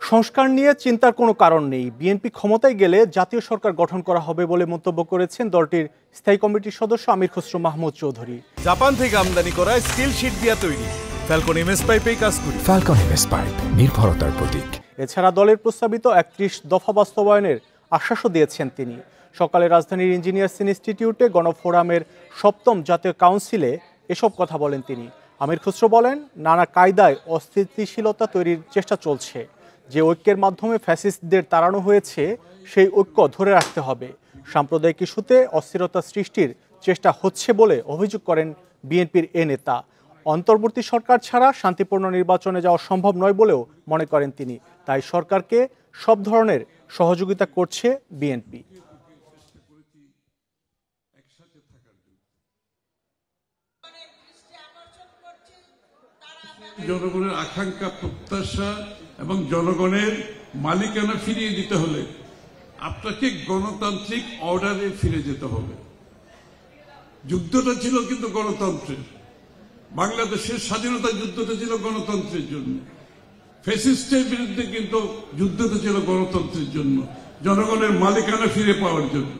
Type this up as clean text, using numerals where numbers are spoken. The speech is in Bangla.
সংস্কার নিয়ে চিন্তার কোনো কারণ নেই। বিএনপি ক্ষমতায় গেলে জাতীয় সরকার গঠন করা হবে বলে মন্তব্য করেছেন দলটির স্থায়ী কমিটির সদস্য আমির খসরু মাহমুদ চৌধুরী। জাপান থেকে আমদানি করা স্টিল শীট দিয়ে তৈরি ফ্যালকন এমএস পাইপেই কাজ করি। ফ্যালকন এমএস পাইপ, নির্ভরতার প্রতীক। এছাড়া দলের প্রস্তাবিত ৩১ দফা বাস্তবায়নের আশ্বাসও দিয়েছেন তিনি। সকালে রাজধানীর ইঞ্জিনিয়ার্স ইনস্টিটিউটে গণফোরামের ৭ম জাতীয় কাউন্সিলে এসব কথা বলেন তিনি। আমির খসরু বলেন, নানা কায়দায় অস্থিতিশীলতা তৈরির চেষ্টা চলছে। যে ঐক্যের মাধ্যমে ফ্যাসিস্টদের তাড়ানো হয়েছে সেই ঐক্য ধরে রাখতে হবে। সাম্প্রদায়িক ইস্যুতে অস্থিরতা সৃষ্টির চেষ্টা হচ্ছে বলে অভিযোগ করেন বিএনপির এ নেতা। অন্তর্বর্তী সরকার ছাড়া শান্তিপূর্ণ নির্বাচনে যাওয়া সম্ভব নয় বলেও মনে করেন তিনি। তাই সরকারকে সব ধরনের সহযোগিতা করছে বিএনপি। জনগণের আকাঙ্ক্ষা, প্রত্যাশা এবং জনগণের মালিকানা ফিরিয়ে দিতে হলে আপনাকে গণতান্ত্রিক অর্ডারে ফিরে যেতে হবে। যুদ্ধটা ছিল কিন্তু গণতন্ত্রের, বাংলাদেশের স্বাধীনতা যুদ্ধটা ছিল গণতন্ত্রের জন্য, ফ্যাসিস্টের বিরুদ্ধে কিন্তু যুদ্ধটা ছিল গণতন্ত্রের জন্য, জনগণের মালিকানা ফিরে পাওয়ার জন্য।